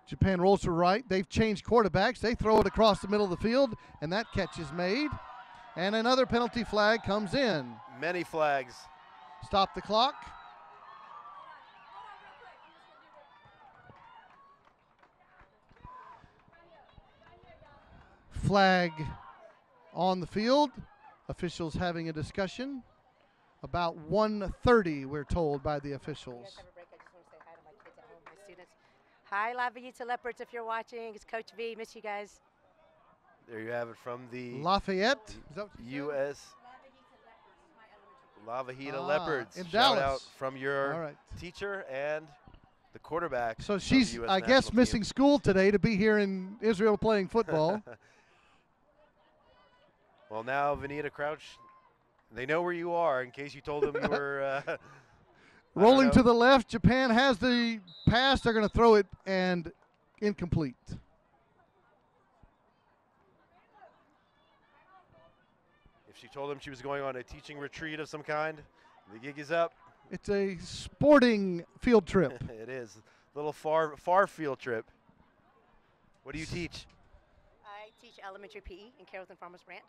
Japan rolls to right. They've changed quarterbacks. They throw it across the middle of the field, and that catch is made. And another penalty flag comes in. Many flags. Stop the clock. flag on the field. Officials having a discussion. About 1:30, we're told by the officials. Hi, La Villita Leopards, if you're watching. It's Coach V. Miss you guys. There you have it from the Lafayette, is that what you said? U.S. La Villita Ah, Leopards. in Shout Dallas. out from your All right. teacher and the quarterback. So of the she's, US I guess, national missing team. school today to be here in Israel playing football. Well, now Vanita Crouch, they know where you are in case you told them you were. I don't Rolling to know. the left, Japan has the pass. They're going to throw it, and incomplete. If she told them she was going on a teaching retreat of some kind, the gig is up. It's a sporting field trip. It is a little far field trip. What do you teach? I teach elementary PE in Carrollton Farmers Branch.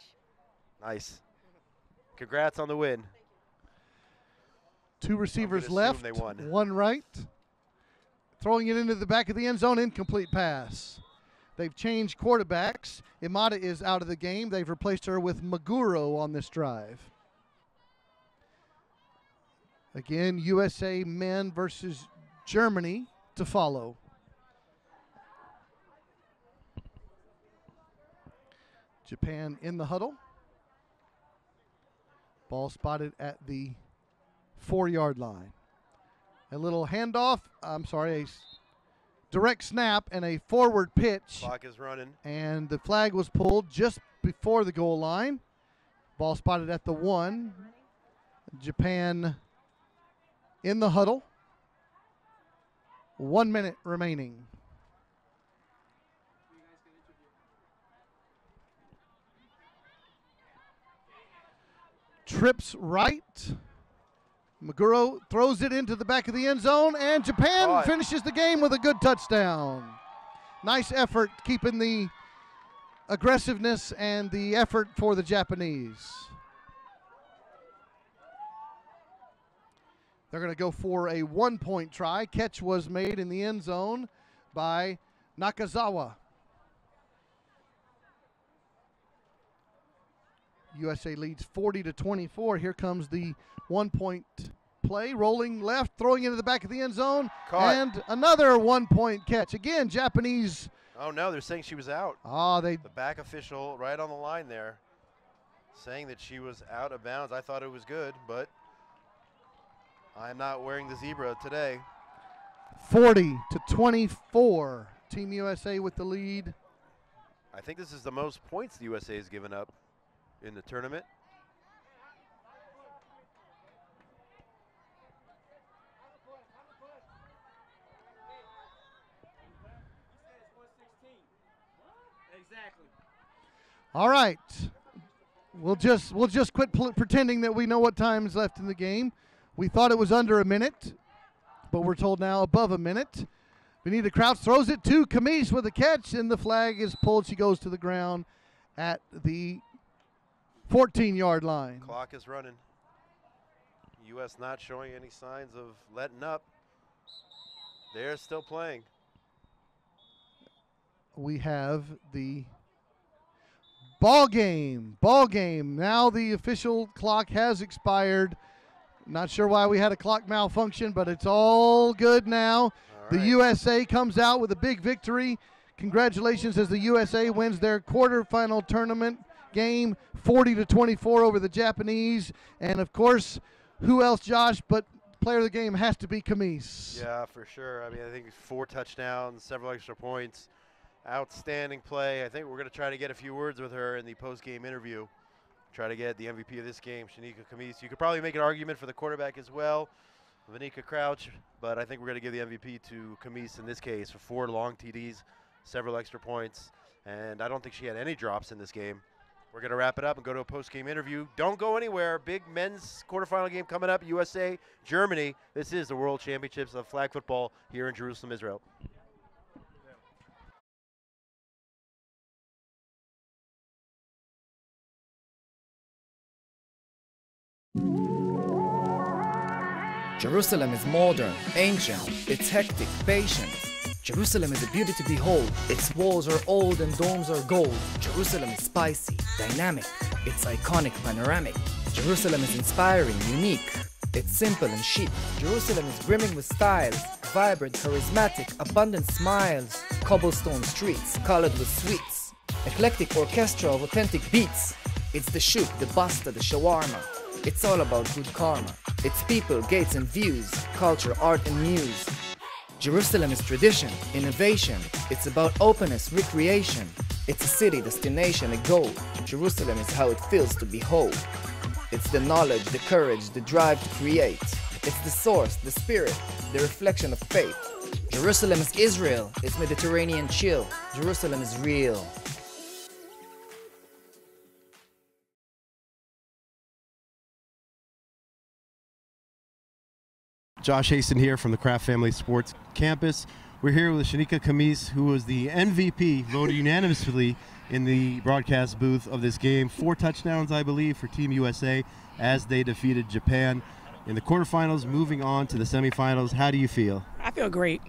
Nice. Congrats on the win. Two receivers assume left, they won. one right. Throwing it into the back of the end zone, incomplete pass. They've changed quarterbacks. Imada is out of the game. They've replaced her with Maguro on this drive. Again, USA men versus Germany to follow. Japan in the huddle. Ball spotted at the 4-yard line. A little handoff, a direct snap and a forward pitch. Clock is running. And the flag was pulled just before the goal line. Ball spotted at the 1. Japan in the huddle. 1 minute remaining. Trips right. Maguro throws it into the back of the end zone, and Japan Caught. finishes the game with a good touchdown. Nice effort keeping the aggressiveness and the effort for the Japanese. They're going to go for a 1-point try. Catch was made in the end zone by Nakazawa. USA leads 40-24. Here comes the 1-point play. Rolling left, throwing into the back of the end zone. Caught. And another 1-point catch. Again, Japanese. Oh, no, they're saying she was out. They The back official right on the line there saying that she was out of bounds. I thought it was good, but I'm not wearing the zebra today. 40-24. Team USA with the lead. I think this is the most points the USA has given up in the tournament. All right. We'll just quit pretending that we know what time is left in the game. We thought it was under a minute, but we're told now above a minute. Vanita Crouch throws it to Camise with a catch, and the flag is pulled. She goes to the ground at the 14-yard line. Clock is running. U.S. not showing any signs of letting up. They're still playing. We have the ball game. Now the official clock has expired. Not sure why we had a clock malfunction, but it's all good now. All The right. USA comes out with a big victory. Congratulations as the USA wins their quarterfinal tournament game 40-24 over the Japanese. And of course, who else, Josh, but player of the game has to be Camise. Yeah, for sure. I mean, I think 4 touchdowns, several extra points. Outstanding play. I think we're going to try to get a few words with her in the post-game interview. Try to get the MVP of this game, Shanika Camise. You could probably make an argument for the quarterback as well, Vanita Crouch, but I think we're going to give the MVP to Camise in this case for 4 long TDs, several extra points, and I don't think she had any drops in this game. We're going to wrap it up and go to a post-game interview. Don't go anywhere. Big men's quarterfinal game coming up, USA, Germany. This is the World Championships of Flag Football here in Jerusalem, Israel. Jerusalem is modern, ancient, it's hectic, patient. Jerusalem is a beauty to behold. Its walls are old and domes are gold. Jerusalem is spicy, dynamic. It's iconic, panoramic. Jerusalem is inspiring, unique. It's simple and chic. Jerusalem is brimming with styles, vibrant, charismatic, abundant smiles. Cobblestone streets, colored with sweets. Eclectic orchestra of authentic beats. It's the shuk, the basta, the shawarma. It's all about good karma. It's people, gates and views, culture, art and muse. Jerusalem is tradition, innovation. It's about openness, recreation. It's a city, destination, a goal. Jerusalem is how it feels to behold. It's the knowledge, the courage, the drive to create. It's the source, the spirit, the reflection of faith. Jerusalem is Israel. It's Mediterranean chill. Jerusalem is real. Josh Haston here from the Kraft Family Sports Campus. We're here with Shanika Kamis, who was the MVP, voted unanimously in the broadcast booth of this game. 4 touchdowns, I believe, for Team USA as they defeated Japan in the quarterfinals, moving on to the semifinals. How do you feel? I feel great.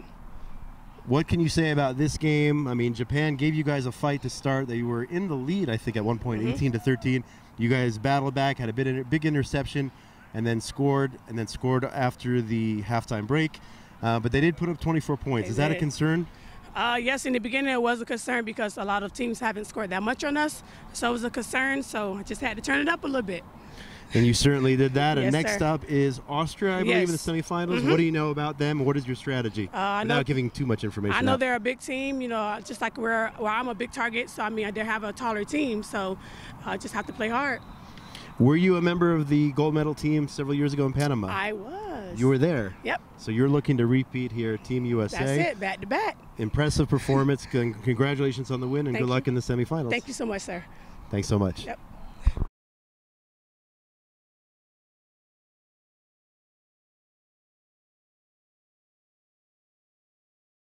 What can you say about this game? I mean, Japan gave you guys a fight to start. They were in the lead, I think, at one point, 18-13. You guys battled back, had a big interception, and then scored after the halftime break. But they did put up 24 points. Is that a concern? Yes, in the beginning it was a concern because a lot of teams haven't scored that much on us. So it was a concern, so I just had to turn it up a little bit. And you certainly did that. Yes, and next sir. up is Austria, I believe, in the semifinals. What do you know about them? What is your strategy? Without giving too much information I know out. they're a big team, just like where I'm a big target. So, I mean, they have a taller team, so I just have to play hard. Were you a member of the gold medal team several years ago in Panama? I was. You were there? Yep. So you're looking to repeat here, Team USA. That's it, back to back. Impressive performance. Congratulations on the win, and Thank good luck you. in the semifinals. Thank you so much, sir. Thanks so much. Yep.